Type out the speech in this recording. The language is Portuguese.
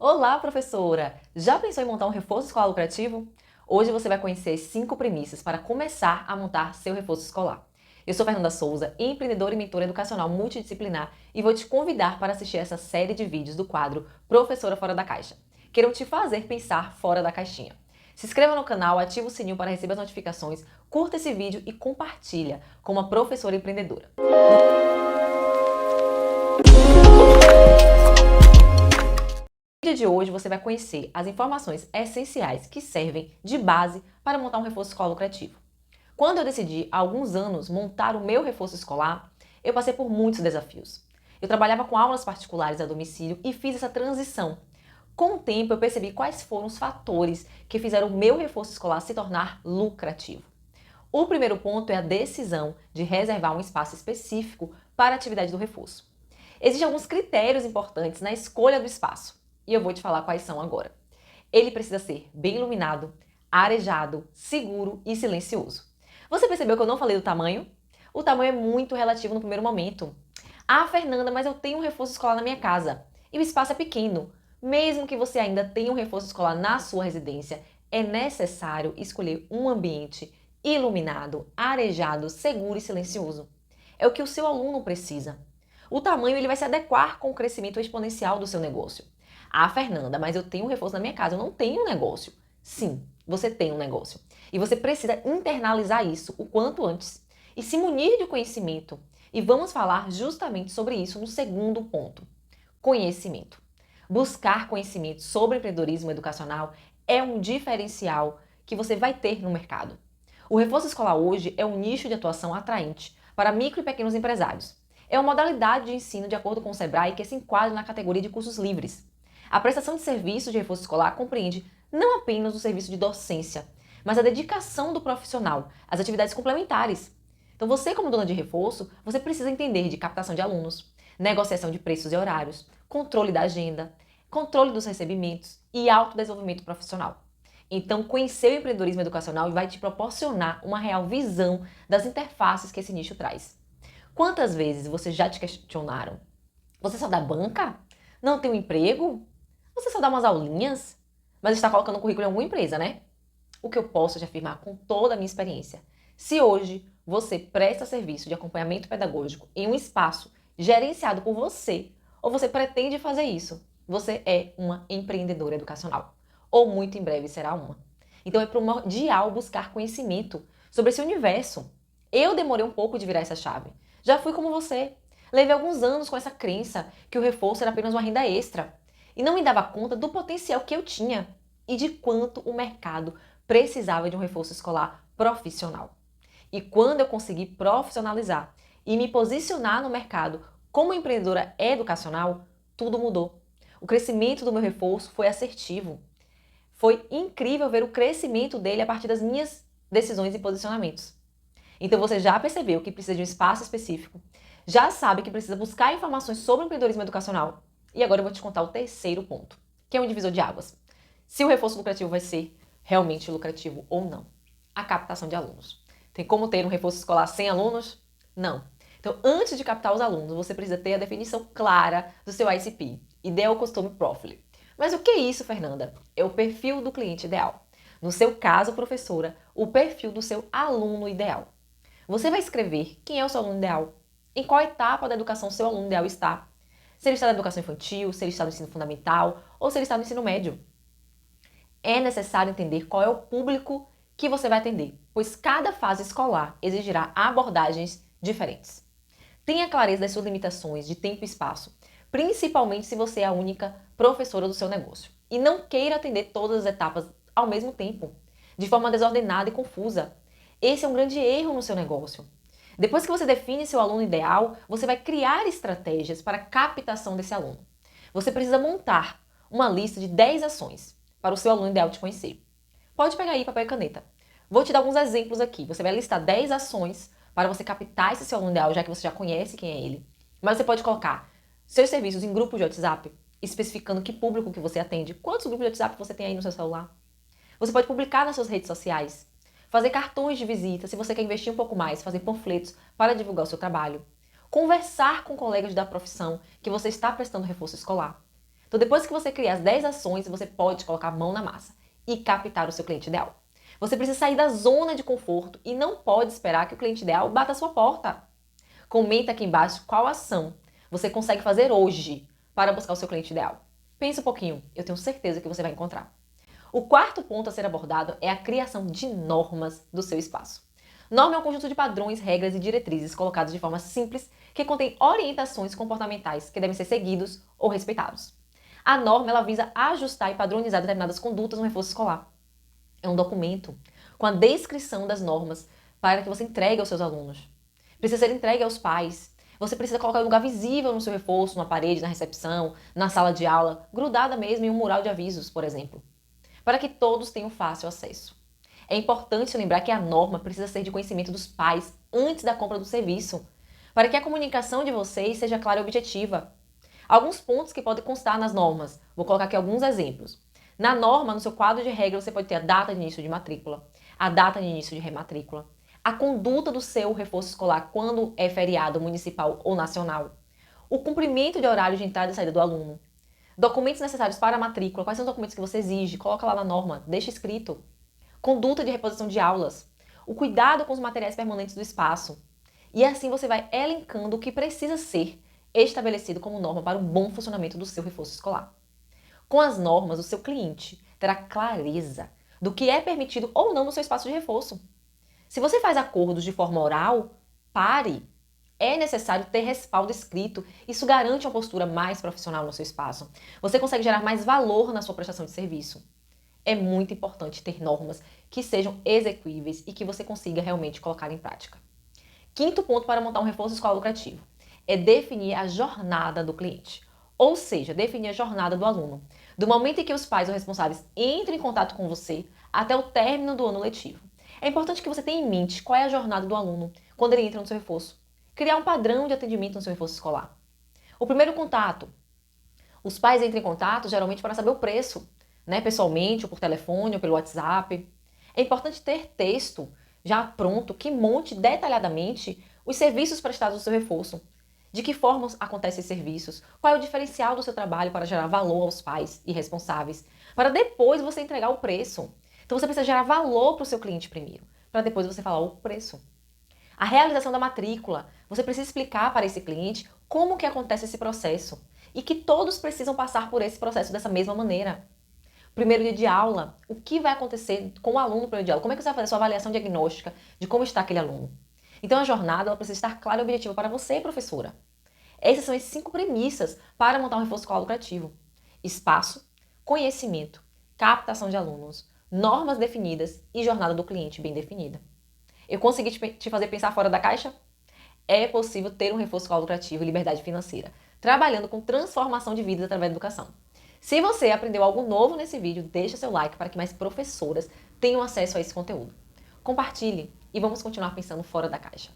Olá, professora! Já pensou em montar um reforço escolar lucrativo? Hoje você vai conhecer 5 premissas para começar a montar seu reforço escolar. Eu sou Fernanda Souza, empreendedora e mentora educacional multidisciplinar e vou te convidar para assistir essa série de vídeos do quadro Professora Fora da Caixa. Quero te fazer pensar fora da caixinha. Se inscreva no canal, ativa o sininho para receber as notificações, curta esse vídeo e compartilha com uma professora empreendedora. No vídeo de hoje você vai conhecer as informações essenciais que servem de base para montar um reforço escolar lucrativo. Quando eu decidi há alguns anos montar o meu reforço escolar, eu passei por muitos desafios. Eu trabalhava com aulas particulares a domicílio e fiz essa transição. Com o tempo eu percebi quais foram os fatores que fizeram o meu reforço escolar se tornar lucrativo. O primeiro ponto é a decisão de reservar um espaço específico para a atividade do reforço. Existem alguns critérios importantes na escolha do espaço. E eu vou te falar quais são agora. Ele precisa ser bem iluminado, arejado, seguro e silencioso. Você percebeu que eu não falei do tamanho? O tamanho é muito relativo no primeiro momento. Ah, Fernanda, mas eu tenho um reforço escolar na minha casa e o espaço é pequeno. Mesmo que você ainda tenha um reforço escolar na sua residência, é necessário escolher um ambiente iluminado, arejado, seguro e silencioso. É o que o seu aluno precisa. O tamanho ele vai se adequar com o crescimento exponencial do seu negócio. Ah, Fernanda, mas eu tenho um reforço na minha casa, eu não tenho um negócio. Sim, você tem um negócio. E você precisa internalizar isso o quanto antes e se munir de conhecimento. E vamos falar justamente sobre isso no segundo ponto. Conhecimento. Buscar conhecimento sobre empreendedorismo educacional é um diferencial que você vai ter no mercado. O reforço escolar hoje é um nicho de atuação atraente para micro e pequenos empresários. É uma modalidade de ensino de acordo com o Sebrae que se enquadra na categoria de cursos livres. A prestação de serviço de reforço escolar compreende não apenas o serviço de docência, mas a dedicação do profissional às atividades complementares. Então você, como dona de reforço, você precisa entender de captação de alunos, negociação de preços e horários, controle da agenda, controle dos recebimentos e autodesenvolvimento profissional. Então, conhecer o empreendedorismo educacional vai te proporcionar uma real visão das interfaces que esse nicho traz. Quantas vezes vocês já te questionaram? Você só dá banca? Não tem um emprego? Você só dá umas aulinhas, mas está colocando o currículo em alguma empresa, né? O que eu posso te afirmar com toda a minha experiência. Se hoje você presta serviço de acompanhamento pedagógico em um espaço gerenciado por você, ou você pretende fazer isso, você é uma empreendedora educacional. Ou muito em breve será uma. Então é primordial buscar conhecimento sobre esse universo. Eu demorei um pouco de virar essa chave. Já fui como você. Levei alguns anos com essa crença que o reforço era apenas uma renda extra e não me dava conta do potencial que eu tinha e de quanto o mercado precisava de um reforço escolar profissional. E quando eu consegui profissionalizar e me posicionar no mercado como empreendedora educacional, tudo mudou. O crescimento do meu reforço foi assertivo. Foi incrível ver o crescimento dele a partir das minhas decisões e posicionamentos. Então você já percebeu que precisa de um espaço específico, já sabe que precisa buscar informações sobre o empreendedorismo educacional. E agora eu vou te contar o terceiro ponto, que é um divisor de águas. Se o reforço lucrativo vai ser realmente lucrativo ou não. A captação de alunos. Tem como ter um reforço escolar sem alunos? Não. Então, antes de captar os alunos, você precisa ter a definição clara do seu ICP, Ideal Customer Profile. Mas o que é isso, Fernanda? É o perfil do cliente ideal. No seu caso, professora, o perfil do seu aluno ideal. Você vai escrever quem é o seu aluno ideal, em qual etapa da educação o seu aluno ideal está, se ele está na educação infantil, se ele está no ensino fundamental ou se ele está no ensino médio. É necessário entender qual é o público que você vai atender, pois cada fase escolar exigirá abordagens diferentes. Tenha clareza das suas limitações de tempo e espaço, principalmente se você é a única professora do seu negócio. E não queira atender todas as etapas ao mesmo tempo, de forma desordenada e confusa. Esse é um grande erro no seu negócio. Depois que você define seu aluno ideal, você vai criar estratégias para a captação desse aluno. Você precisa montar uma lista de 10 ações para o seu aluno ideal te conhecer. Pode pegar aí papel e caneta. Vou te dar alguns exemplos aqui. Você vai listar 10 ações para você captar esse seu aluno ideal, já que você já conhece quem é ele. Mas você pode colocar seus serviços em grupos de WhatsApp, especificando que público que você atende. Quantos grupos de WhatsApp você tem aí no seu celular? Você pode publicar nas suas redes sociais. Fazer cartões de visita, se você quer investir um pouco mais, fazer panfletos para divulgar o seu trabalho. Conversar com colegas da profissão que você está prestando reforço escolar. Então, depois que você criar as 10 ações, você pode colocar a mão na massa e captar o seu cliente ideal. Você precisa sair da zona de conforto e não pode esperar que o cliente ideal bata a sua porta. Comenta aqui embaixo qual ação você consegue fazer hoje para buscar o seu cliente ideal. Pense um pouquinho, eu tenho certeza que você vai encontrar. O quarto ponto a ser abordado é a criação de normas do seu espaço. Norma é um conjunto de padrões, regras e diretrizes colocados de forma simples que contém orientações comportamentais que devem ser seguidos ou respeitados. A norma ela visa ajustar e padronizar determinadas condutas no reforço escolar. É um documento com a descrição das normas para que você entregue aos seus alunos. Precisa ser entregue aos pais. Você precisa colocar um lugar visível no seu reforço, na parede, na recepção, na sala de aula, grudada mesmo em um mural de avisos, por exemplo, para que todos tenham fácil acesso. É importante lembrar que a norma precisa ser de conhecimento dos pais antes da compra do serviço, para que a comunicação de vocês seja clara e objetiva. Alguns pontos que podem constar nas normas. Vou colocar aqui alguns exemplos. Na norma, no seu quadro de regras, você pode ter a data de início de matrícula, a data de início de rematrícula, a conduta do seu reforço escolar quando é feriado municipal ou nacional, o cumprimento de horário de entrada e saída do aluno, documentos necessários para a matrícula, quais são os documentos que você exige, coloca lá na norma, deixa escrito, conduta de reposição de aulas, o cuidado com os materiais permanentes do espaço. E assim você vai elencando o que precisa ser estabelecido como norma para o bom funcionamento do seu reforço escolar. Com as normas, o seu cliente terá clareza do que é permitido ou não no seu espaço de reforço. Se você faz acordos de forma oral, pare. É necessário ter respaldo escrito. Isso garante uma postura mais profissional no seu espaço. Você consegue gerar mais valor na sua prestação de serviço. É muito importante ter normas que sejam execuíveis e que você consiga realmente colocar em prática. Quinto ponto para montar um reforço escolar lucrativo é definir a jornada do cliente. Ou seja, definir a jornada do aluno. Do momento em que os pais ou responsáveis entram em contato com você até o término do ano letivo. É importante que você tenha em mente qual é a jornada do aluno quando ele entra no seu reforço. Criar um padrão de atendimento no seu reforço escolar. O primeiro contato. Os pais entram em contato geralmente para saber o preço, né? Pessoalmente, ou por telefone, ou pelo WhatsApp. É importante ter texto já pronto que monte detalhadamente os serviços prestados no seu reforço. De que forma acontecem esses serviços? Qual é o diferencial do seu trabalho para gerar valor aos pais e responsáveis? Para depois você entregar o preço. Então você precisa gerar valor para o seu cliente primeiro, para depois você falar o preço. A realização da matrícula. Você precisa explicar para esse cliente como que acontece esse processo e que todos precisam passar por esse processo dessa mesma maneira. Primeiro dia de aula, o que vai acontecer com o aluno no primeiro dia de aula? Como é que você vai fazer a sua avaliação diagnóstica de como está aquele aluno? Então a jornada ela precisa estar clara e objetiva para você, professora. Essas são as 5 premissas para montar um reforço escolar lucrativo. Espaço, conhecimento, captação de alunos, normas definidas e jornada do cliente bem definida. Eu consegui te fazer pensar fora da caixa? É possível ter um reforço escolar lucrativo e liberdade financeira, trabalhando com transformação de vidas através da educação. Se você aprendeu algo novo nesse vídeo, deixa seu like para que mais professoras tenham acesso a esse conteúdo. Compartilhe e vamos continuar pensando fora da caixa.